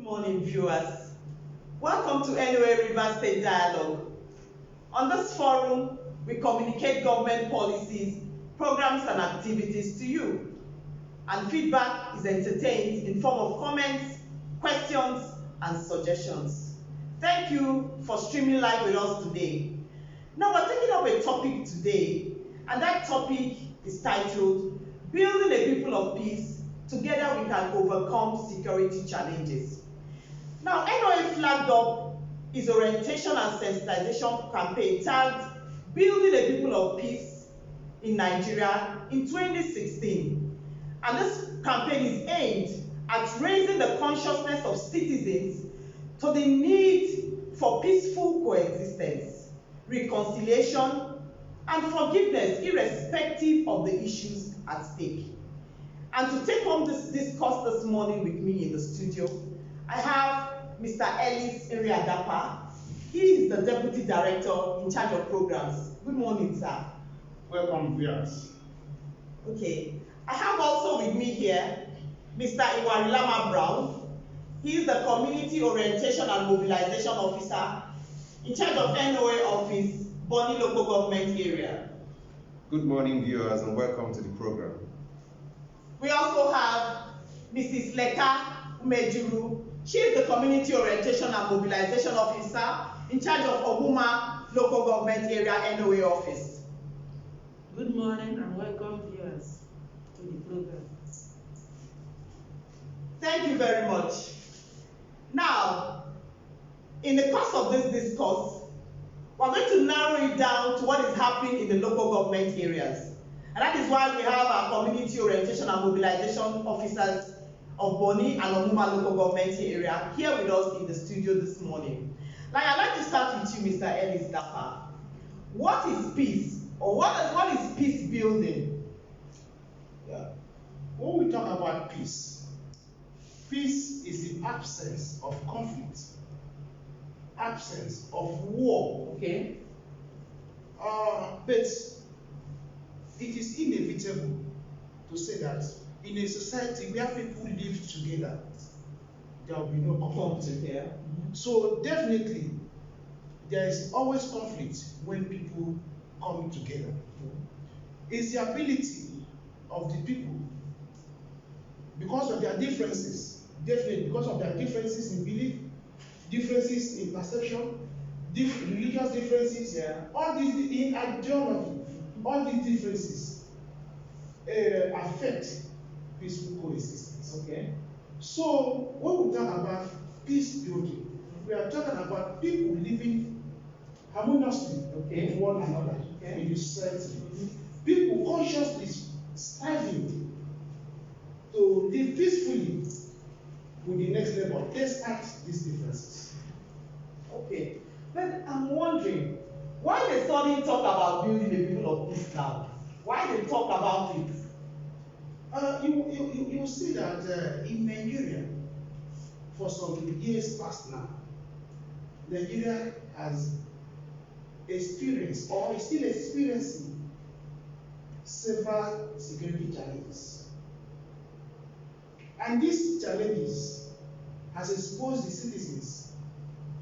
Morning, viewers. Welcome to NOA River State Dialogue. On this forum, we communicate government policies, programs, and activities to you. And feedback is entertained in form of comments, questions, and suggestions. Thank you for streaming live with us today. Now, we're taking up a topic today, and that topic is titled, Building a People of Peace, Together We Can Overcome Security Challenges. Now, NOA flagged up its orientation and sensitization campaign tagged Building a People of Peace in Nigeria in 2016. And this campaign is aimed at raising the consciousness of citizens to the need for peaceful coexistence, reconciliation, and forgiveness irrespective of the issues at stake. And to take on this discourse this morning with me in the studio, I have Mr. Ellis Iriadapa. He is the Deputy Director in charge of programs. Good morning, sir. Welcome, viewers. Okay. I have also with me here Mr. Iwarilama Brown. He is the Community Orientation and Mobilization Officer in charge of NOA Office, Bonny Local Government Area. Good morning, viewers, and welcome to the program. We also have Mrs. Leka Umejuru. She is the Community Orientation and Mobilization Officer in charge of Oguma Local Government Area NOA Office. Good morning and welcome viewers to the program. Thank you very much. Now, in the course of this discourse, we're going to narrow it down to what is happening in the local government areas. And that is why we have our Community Orientation and Mobilization Officers of Bonny and Oguma Local Government Area here with us in the studio this morning. Now, I'd like to start with you, Mr. Ellis Dapa. What is peace? Or what is peace building? Yeah. When we talk about peace, peace is the absence of conflict, absence of war. Okay. But it is inevitable to say that in a society where people live together, there will be no conflict. Yeah. So definitely, there is always conflict when people come together. It's the ability of the people, because of their differences, definitely because of their differences in belief, differences in perception, religious differences, all these in ideology, all these differences affect peaceful coexistence. Okay. So when we talk about peace building, we are talking about people living harmoniously with one another in the society. People consciously striving to live peacefully with the next level despite these differences. Okay. But I'm wondering, why they suddenly talk about building a people of peace now? Why they talk about it? You see that in Nigeria, for some years past now, Nigeria has experienced or is still experiencing several security challenges. And these challenges has exposed the citizens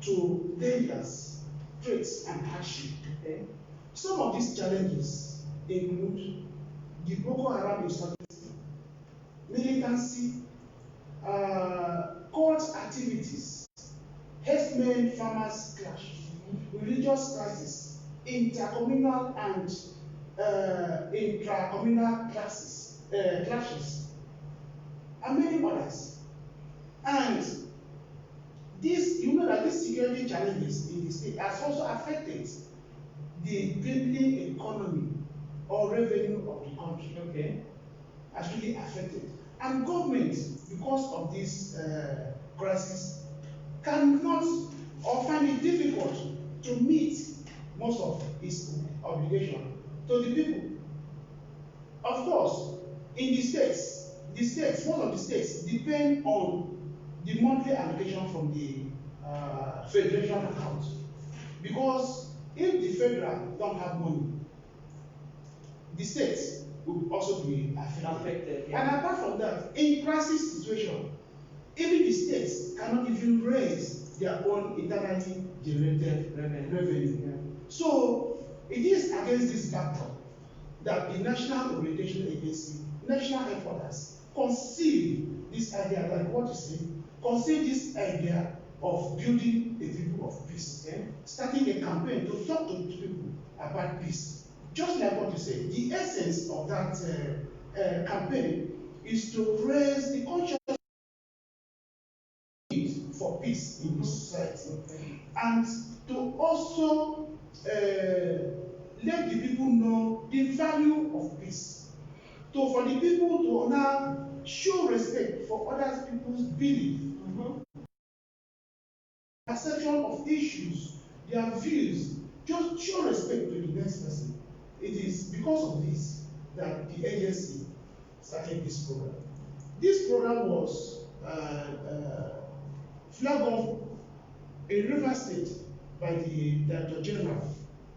to dangers, threats, and hardship. Okay. Some of these challenges include the Boko Haram insurgency, militancy, court activities, herdsmen farmers clash, religious crisis, intercommunal and intracommunal clashes, and many others. And this, you know that these security challenges in the state has also affected the dwindling economy or revenue of the country. Okay. Has really affected. And government, because of this crisis, cannot or find it difficult to meet most of its obligation to the people. Of course, in the states, most of the states depend on the monthly allocation from the federation account. Because if the federal don't have money, the states will also be affected. Yeah. And apart from that, in crisis situation, Even the states cannot even raise their own internally generated revenue. Yeah. So it is against this backdrop that the National Orientation Agency, national headquarters, conceived this idea, like what you say, conceived this idea of building a people of peace, starting a campaign to talk to people about peace. Just like what you say, the essence of that campaign is to raise the consciousness for peace in the society, and to also let the people know the value of peace. So for the people to now show respect for other people's belief, perception of issues, their views, just show respect to the next person. It is because of this that the agency started this program. This program was flagged off in Rivers State by the Director General,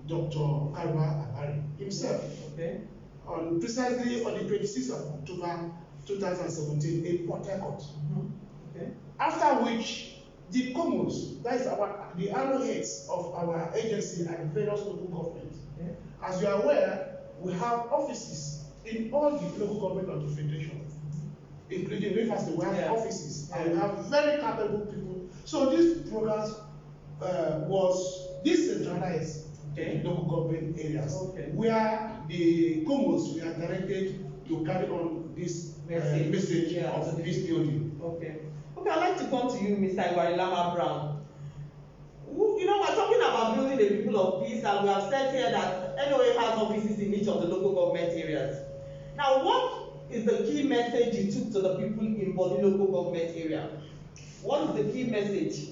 Dr. Karwa Abari himself, precisely on the 26th of October 2017 in Port Harcourt. After which, the COMOS, that is the arrowheads of our agency and various local governments. As you are aware, we have offices in all the local government of the Federation, including Rivers State. We have offices, and we have very capable people. So this program was decentralized in local government areas, where the COMOS were directed to carry on this message of peace building. Okay, I'd like to come to you, Mr. Igwarilama Brown. You know, we're talking about building a people of peace, and we have said here that NOA has offices in each of the local government areas. Now, what is the key message you took to the people in Boni local government area? What is the key message?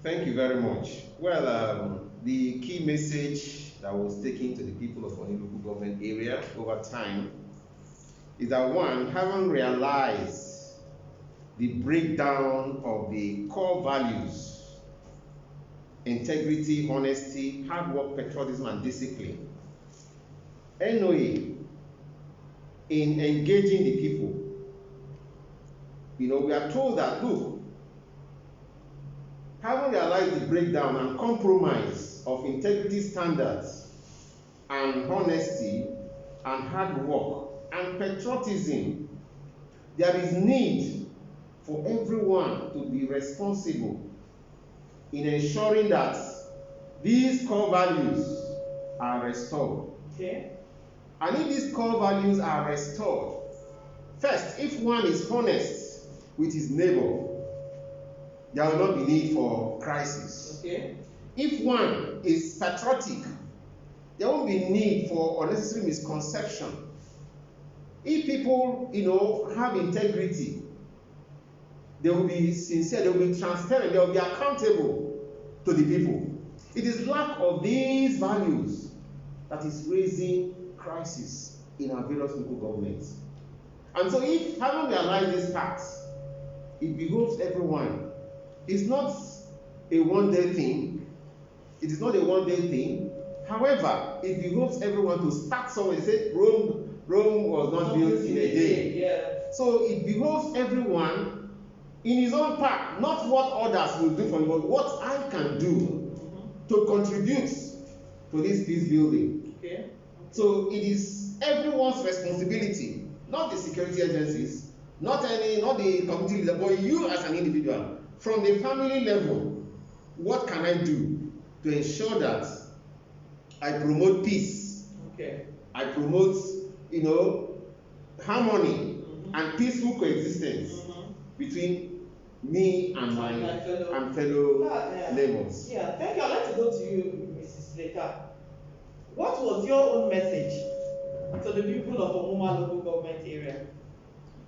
Thank you very much. Well, the key message that was taken to the people of Boni local government area over time is that, one, having realized the breakdown of the core values: integrity, honesty, hard work, patriotism, and discipline. NOA, in engaging the people, we are told that, look, having realized the breakdown and compromise of integrity standards and honesty and hard work and patriotism, there is need for everyone to be responsible in ensuring that these core values are restored. And if these core values are restored, first, if one is honest with his neighbor, there will not be need for crisis. If one is patriotic, there won't be need for unnecessary misconception. If people, have integrity, they will be sincere, they will be transparent, they will be accountable to the people. It is lack of these values that is raising crisis in our various local governments. And so if, having realized these facts, it behooves everyone. It's not a one-day thing. It is not a one-day thing. However, it behooves everyone to start somewhere. They say Rome was not built in a day. So it behooves everyone in his own part, not what others will do for him, but what I can do to contribute to this peace building. So it is everyone's responsibility, not the security agencies, not the community leader, but you as an individual. From the family level, what can I do to ensure that I promote peace? I promote, harmony and peaceful coexistence between me and my fellow neighbors. Thank you. I'd like to go to you, Mrs. Slater. What was your own message to the people of Omuma local government area?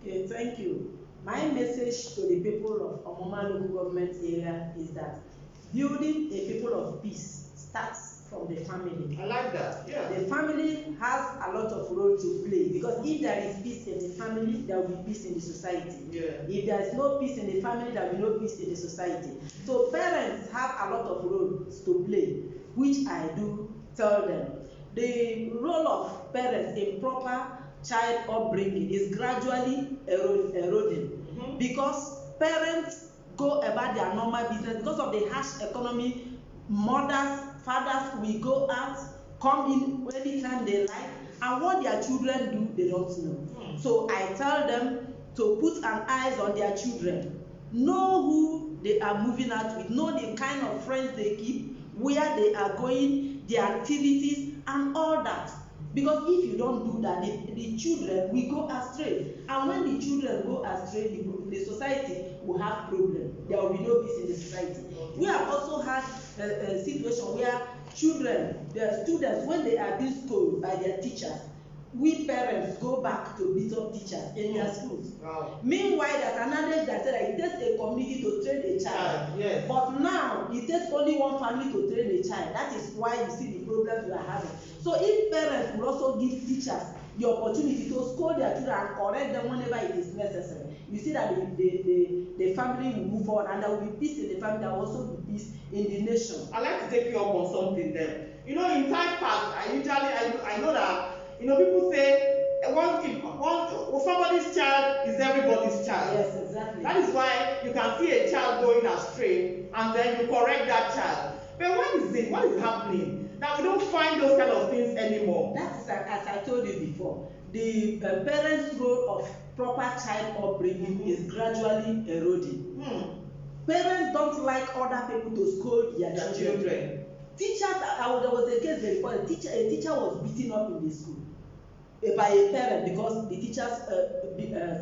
Okay, thank you. My message to the people of Omuma local government area is that building a people of peace starts from the family. I like that. The family has a lot of role to play, because if there is peace in the family, there will be peace in the society. If there is no peace in the family, there will be no peace in the society. So parents have a lot of roles to play, which I do tell them. The role of parents in proper child upbringing is gradually eroding, because parents go about their normal business because of the harsh economy. Mothers, fathers will go out, come in anytime they like, and what their children do, they don't know. So I tell them to put an eyes on their children, know who they are moving out with, know the kind of friends they keep, where they are going, their activities, and all that. Because if you don't do that, the children will go astray. And when the children go astray, the society will have problems. There will be no peace in the society. We have also had a situation where children, their students, when they are being scolded by their teachers, we parents go back to beat up teachers in their schools. Wow. Meanwhile, there's an adage that said that it takes a community to train a child. Yes. But now it takes only one family to train a child. That is why you see the problems we are having. So if parents will also give teachers the opportunity to scold their children and correct them whenever it is necessary, you see that the family will move forward, and there will be peace in the family. There will also be peace in the nation. I'd like to take you up on something there. You know, in time past, I know that, you know, people say somebody's child is everybody's child. Yes, exactly. That is why you can see a child going astray and then you correct that child. But what is happening? Now we don't find those kind of things anymore. That is, as I told you before, the parents' role of proper child upbringing is gradually eroding. Parents don't like other people to scold their children. Teachers, there was a case before a teacher was beaten up in the school by a parent because the teachers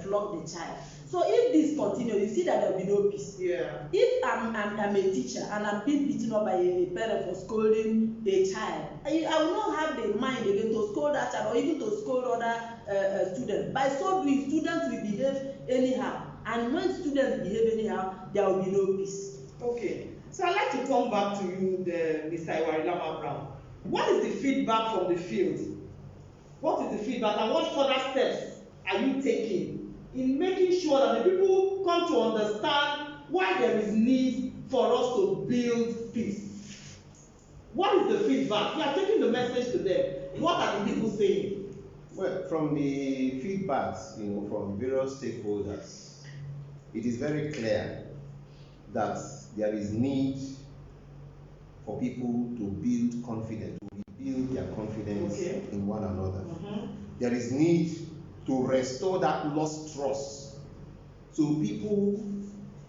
flogged the child. So if this continues, you see that there will be no peace. Yeah. If I'm a teacher and I'm being beaten up by a parent for scolding a child, I will not have the mind again to scold that child or even to scold other students. By so doing, students will behave anyhow. And when students behave anyhow, there will be no peace. Okay. So I'd like to come back to you, Mr. Iwarilama Brown. What is the feedback from the field? What is the feedback and what further steps are you taking in making sure that the people come to understand why there is need for us to build peace? What is the feedback? You are taking the message to them. What are the people saying? Well, from the feedbacks, from various stakeholders, it is very clear that there is need for people to build confidence, to rebuild their confidence in one another. There is need to restore that lost trust. So people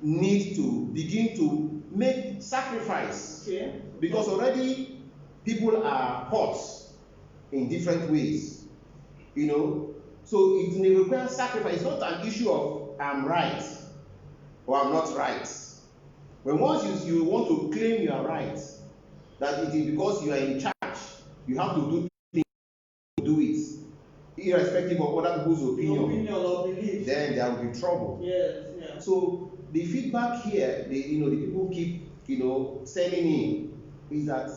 need to begin to make sacrifice. Because already people are hurt in different ways. So it may require sacrifice. It's not an issue of I'm right or I'm not right. When once you want to claim you are right, that it is because you are in charge, you have to do things to do it, irrespective of other people's opinion or belief. Then there will be trouble. Yes, yeah. So the feedback here, the people keep sending in is that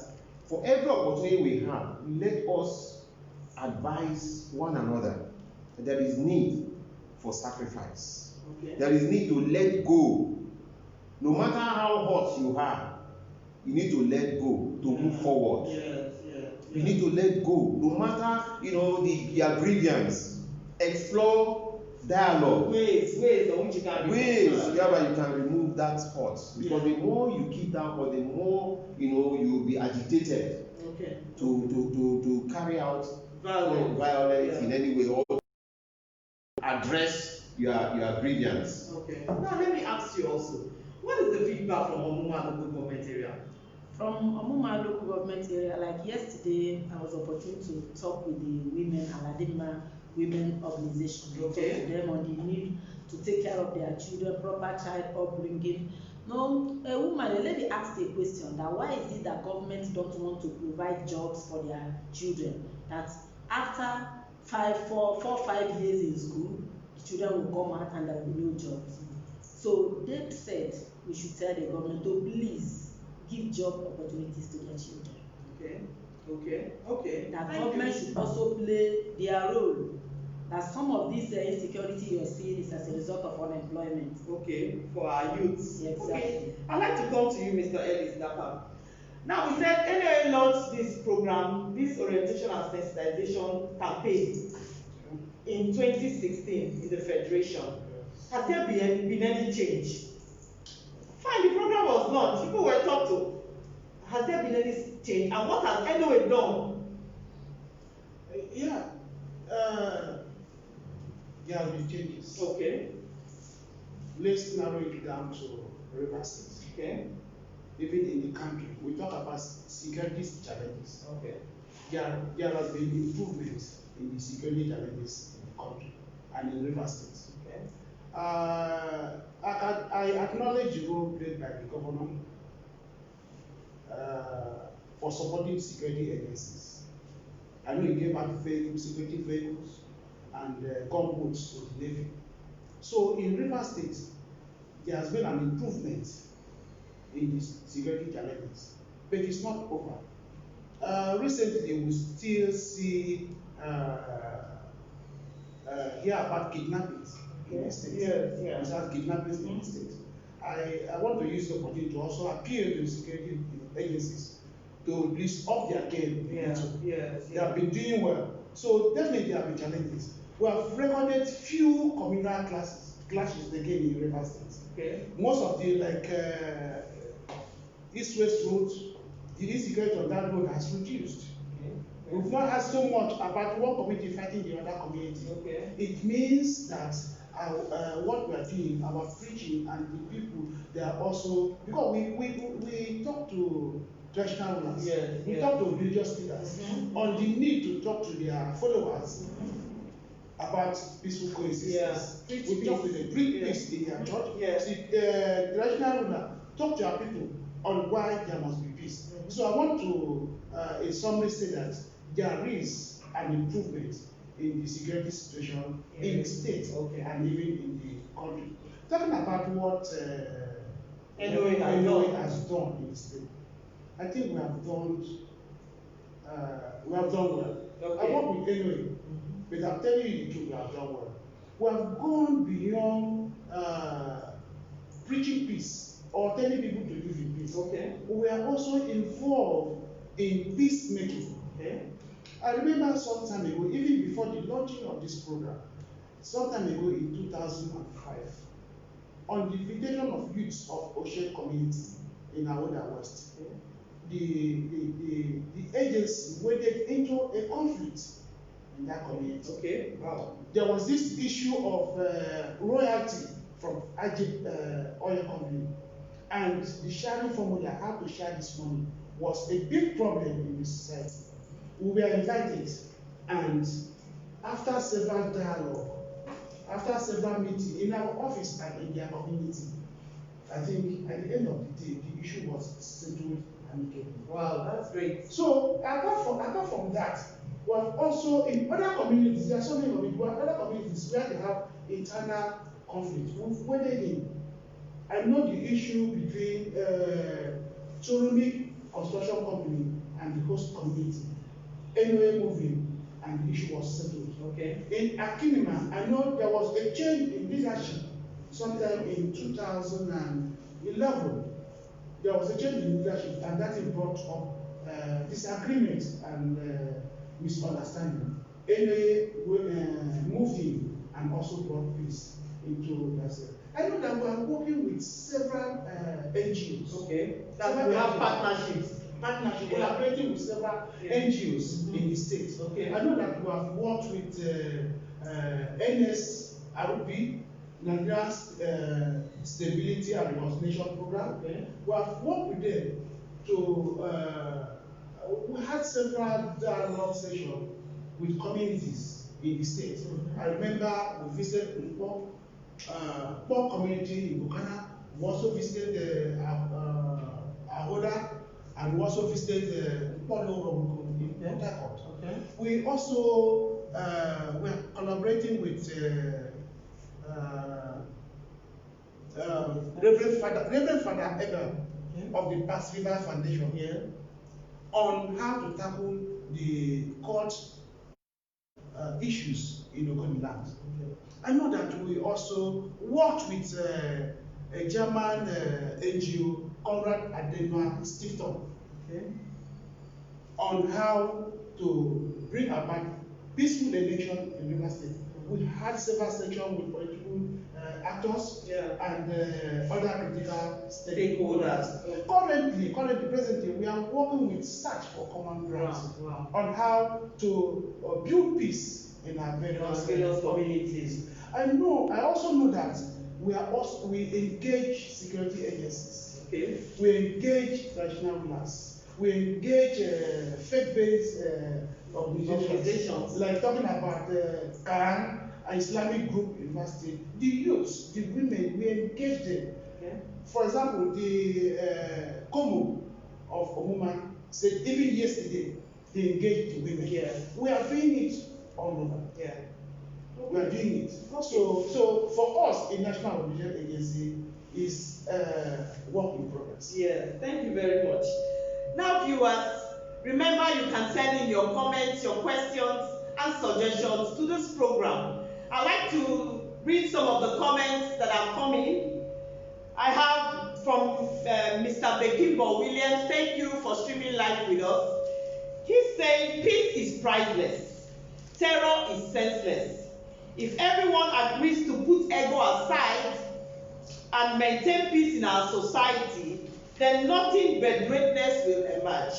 for every opportunity we have, let us advise one another that there is need for sacrifice. There is need to let go. No matter how hot you are, you need to let go to move forward. You need to let go. No matter the grievance, explore dialogue. Ways on which you can whereby you can remove that hurt. Because the more you keep that hurt, the more you will be agitated to carry out violence in any way or address your grievance. Now let me ask you also, what is the feedback from Omuma local government area? From Omuma local government area, like yesterday, I was opportune to talk with the women, Aladima Women Organization. Talk to them on the need to take care of their children, proper child upbringing. No, a lady asked a question that why is it that governments don't want to provide jobs for their children? That after 4-5 years in school, the children will come out and there will be no jobs. So they said we should tell the government to please give job opportunities to their children. That government should also play their role. That some of this insecurity you are seeing is as a result of unemployment. For our youths. Exactly. I'd like to come to you, Mr. Ellis Dapa. Now we said NLA launched this program, this orientation and sensitization campaign in 2016 in the Federation. Has there been any change? Fine, the program was launched, people were talked to. Has there been any change? And what has NOA done? Yeah, there have been changes. Okay. Let's narrow it down to Rivers State. Okay. Even in the country, we talk about security challenges. Okay. There has been improvements in the security challenges in the country and in Rivers State. Okay. I acknowledge the role played by the governor for supporting security agencies. I know he gave out vehicles, security vehicles, and gunboats to the Navy. So in Rivers State, there has been an improvement in the security challenges, but it's not over. Recently, we still see hear about kidnappings in the state. Yes, yes. We have kidnappings in the state. I want to use the opportunity to also appeal to security agencies to please up their game. Yes. They have been doing well. So definitely there have been challenges. We have recorded few communal clashes again in Rivers State. Okay. Most of the east-west roads, the insecurity on that road has reduced. Okay. We've not had so much about one community fighting the other community. Okay. It means that what we are doing, our preaching, and the people, they are also, because we talk to traditional rulers, we talk to religious leaders on the need to talk to their followers about peaceful coexistence. We talk to them, bring peace in their church. The traditional ruler talk to our people on why there must be peace. So I want to, in summary, say that there is an improvement in the security situation in the state and even in the country. Talking about what NOA has done in the state, I think we have done well. I work with NOA, but I'm telling you the truth, we have done well. We have gone beyond preaching peace or telling people to live in peace. Okay. We are also involved in peacemaking. Okay. I remember some time ago, even before the launching of this program, some time ago in 2005, on the invitation of youths of Ocean Community in Awoda West, the agency waded into a conflict in that community. Okay. Wow. There was this issue of royalty from Ajib Oil Company, and the sharing formula, how to share this money, was a big problem in the society. We were invited, and after several dialogue, after several meetings in our office and in their community, I think at the end of the day, the issue was settled amicably. Wow, that's great. So apart from that, we have also in other communities, there are so many communities, other communities where they have internal conflict. We've waded in. I know the issue between Chorumi Construction Company and the host community. NOA moving, and the issue was settled. Okay. In Akinima, I know there was a change in leadership sometime in 2011. There was a change in leadership, and that brought up disagreement and misunderstanding. NOA moved in and also brought peace into that. I know that we are working with several NGOs. Okay. That we have partnerships. Collaborating with several NGOs in the state. Okay. I know that we have worked with NSRP, Nigeria Stability and Reconciliation Program. Okay. We have worked with them to, we had several dialogue sessions with communities in the state. I remember we visited Poor community in Bukana. We also visited Ahoda, and we also visited Polo in Port Harcourt. Okay. We also were collaborating with Reverend Father Ebel of the Pass River Foundation on how to tackle the court issues in Ogoni land. I know that we also worked with a German NGO, Konrad Adenauer Stiftung, on how to bring about peaceful election in Rivers State. We had several sessions with political actors and other critical Stakeholders. Currently, presently, we are working with Search for Common Ground on how to build peace in our various communities. I also know that we engage security agencies. Okay. We engage traditional rulers. We engage faith-based organizations, like talking about Quran, an Islamic group university. The youths, the women, we engage them. Okay. For example, the Komu of Omuma said even yesterday they engaged the women. Yeah. We are doing it all over. Yeah. We are doing it. So for us, a national organization agency is work in progress. Yeah, thank you very much. Now, viewers, remember you can send in your comments, your questions, and suggestions to this program. I'd like to read some of the comments that have come in. I have from Mr. Bekimbo Williams, thank you for streaming live with us. He's saying peace is priceless, terror is senseless. If everyone agrees to put ego aside and maintain peace in our society, then nothing but greatness will emerge.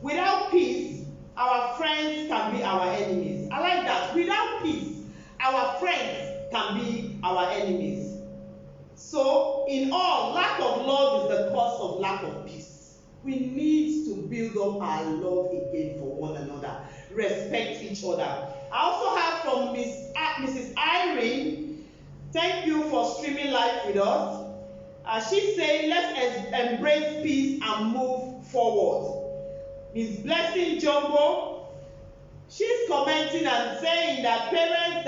Without peace, our friends can be our enemies. I like that. Without peace, our friends can be our enemies. So, in all, lack of love is the cause of lack of peace. We need to build up our love again for one another, respect each other. I also have from Mrs. Irene, thank you for streaming live with us. She's saying, let's embrace peace and move forward. Miss Blessing Jumbo, she's commenting and saying that parents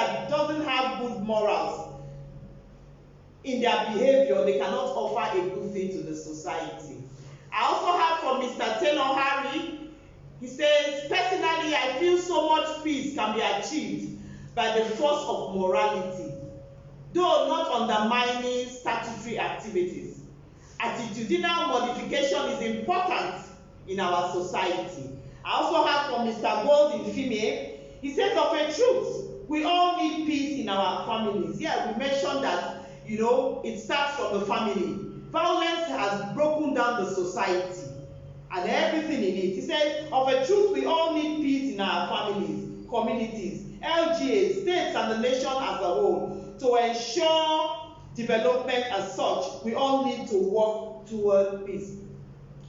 that doesn't have good morals in their behavior, they cannot offer a good thing to the society. I also have from Mr. Taylor Harry, he says, personally, I feel so much peace can be achieved by the force of morality, though not undermining statutory activities. Attitudinal modification is important in our society. I also have from Mr. Golden Female, he says, of a truth, we all need peace in our families. Yeah, we mentioned that, it starts from the family. Violence has broken down the society and everything in it. He said, of a truth, we all need peace in our families, communities, LGAs, states, and the nation as a whole. To ensure development as such, we all need to work toward peace.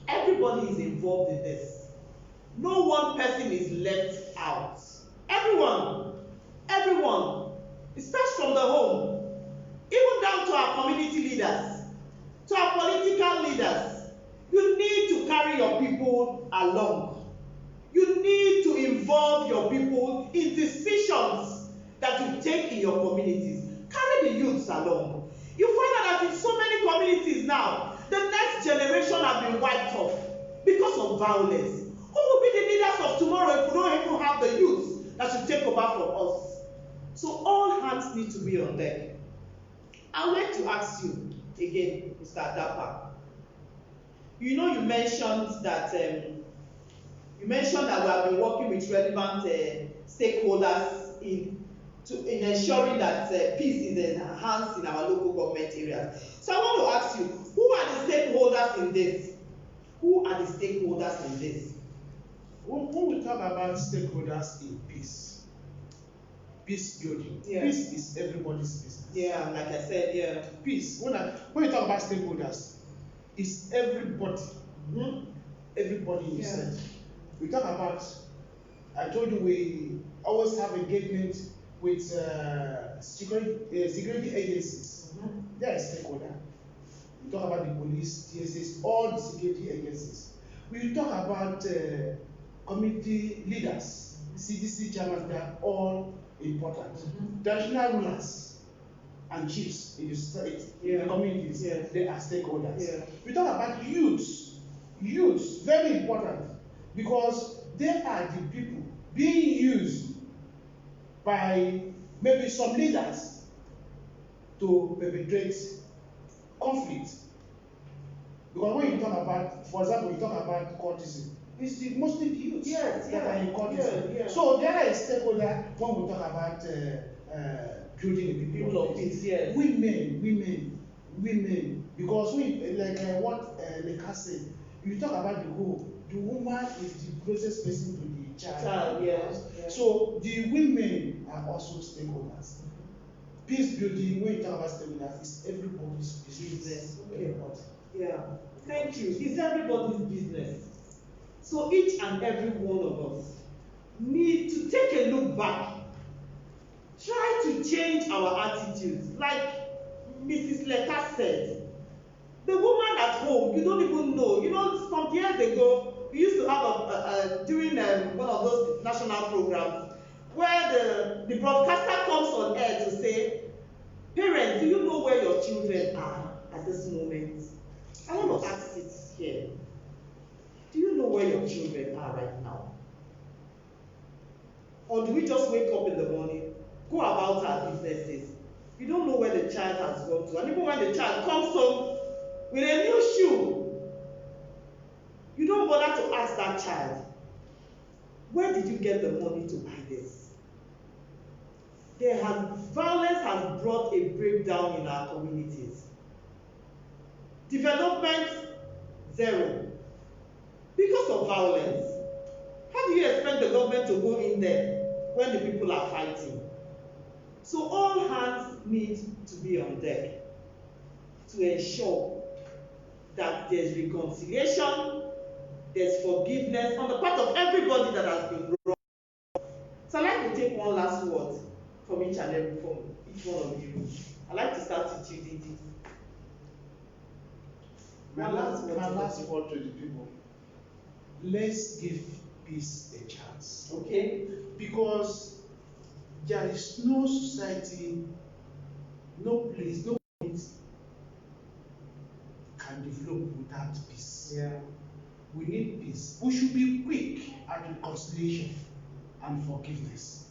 Everybody is involved in this. No one person is left out. Everyone. It starts from the home, even down to our community leaders, to our political leaders. You need to carry your people along. You need to involve your people in decisions that you take in your communities. Carry the youths along. You find out that in so many communities now, the next generation have been wiped off because of violence. Who will be the leaders of tomorrow if we don't even have the youths that should take over from us? So all hands need to be on deck. I would like to ask you again, Mr. Adapa. You mentioned that we have been working with relevant stakeholders in ensuring that peace is enhanced in our local government areas. So I want to ask you, who are the stakeholders in this? Who are the stakeholders in this? When we talk about stakeholders in peace building, peace is everybody's business. Yeah, like I said, yeah. Peace. When you talk about stakeholders, it's everybody. Mm-hmm. Everybody in the center. We talk about, I told you we always have engagement with security agencies. Mm-hmm. They are a stakeholder. We talk about the police, TSS, all the security agencies. We talk about community leaders, CDC chairman, they are all important. Mm-hmm. Traditional rulers and chiefs in the society, in the communities, they are stakeholders. Yeah. We talk about youths, very important, because they are the people being used by maybe some leaders to perpetrate conflict. Because when you talk about, for example, you talk about courtesan, It's mostly the youth Yes, that are in courtesy. yeah. So there are a stakeholder when we talk about building a People of peace, yes. Women, because we like what Leka said, you talk about the goal. The woman is the closest person to the child. Yes. So the women are also stakeholders. Peace building, when you talk about stakeholders, is everybody's business. Okay. Yeah. Thank you. It's everybody's business. So each and every one of us need to take a look back. Try to change our attitudes. Like Mrs. Leka said, the woman at home, you don't even know. You know, some years ago, we used to have during one of those national programs where the broadcaster comes on air to say, parents, do you know where your children are at this moment? I want to ask it here. Do you know where your children are right now? Or do we just wake up in the morning, go about our businesses? You don't know where the child has gone to. And even when the child comes home with a new shoe, you don't bother to ask that child, where did you get the money to buy this? Violence has brought a breakdown in our communities. Development, zero. Because of violence. How do you expect the government to go in there when the people are fighting? So all hands need to be on deck to ensure that there's reconciliation, there's forgiveness on the part of everybody that has been wrong. So I'd like to take one last word from each and every from each one of you. I'd like to start with you, Didi. My last word to the people. Let's give peace a chance. Okay. Because there is no society, no place, no place can develop without peace. Yeah. We need peace. We should be quick at reconciliation and forgiveness.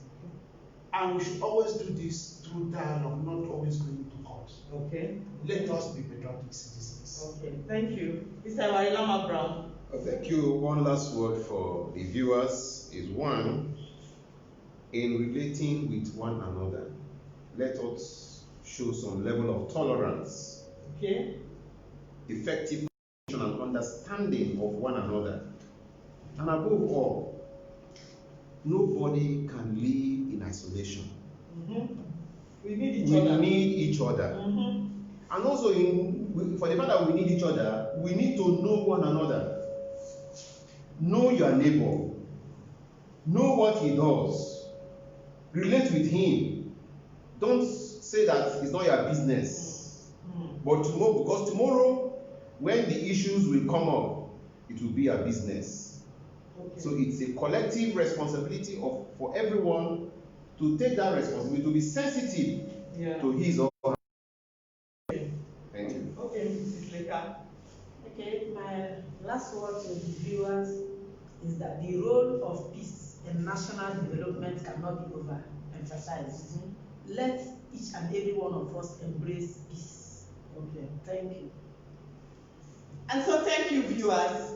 And we should always do this through dialogue, not always going to court. Okay. Let us be patriotic citizens. Okay, thank you. Mr. Warilama Brown. Thank you. One last word for the viewers is one, in relating with one another, let us show some level of tolerance, Okay. effective communication and understanding of one another. And above all, nobody can live in isolation. Mm-hmm. We need each We other. need each other. Mm-hmm. And also, for the fact that we need each other, we need to know one another. Know your neighbor. Know what he does. Relate with him. Don't say that it's not your business. But tomorrow, because tomorrow, when the issues will come up, it will be a business. Okay. So it's a collective responsibility for everyone to take that responsibility, to be sensitive to his or her. Thank you. Okay, Mrs. Leka. Okay, my last word to the viewers is that the role of peace in national development cannot be overemphasized. Mm-hmm. Let each and every one of us embrace peace. Okay. Thank you. And so thank you, viewers.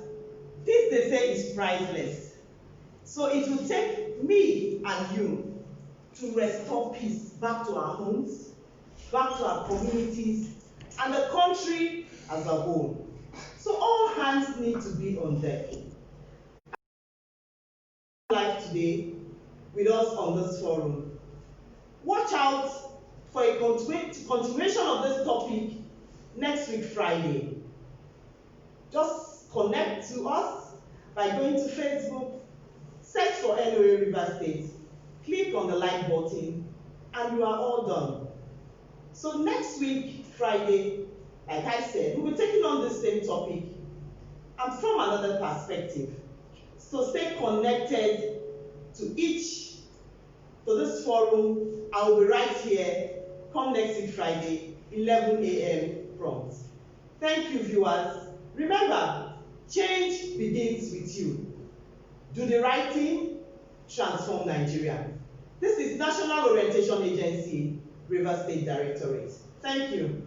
Peace, they say, is priceless. So it will take me and you to restore peace back to our homes, back to our communities, and the country as a whole. So all hands need to be on deck. Live today with us on this forum. Watch out for a continuation of this topic next week, Friday. Just connect to us by going to Facebook, search for NOA Rivers State, click on the like button, and you are all done. So next week, Friday, like I said, we'll be taking on this same topic and from another perspective. So stay connected to this forum. I will be right here, come next week, Friday, 11 a.m. prompt. Thank you, viewers. Remember, change begins with you. Do the right thing, transform Nigeria. This is National Orientation Agency, Rivers State Directorate. Thank you.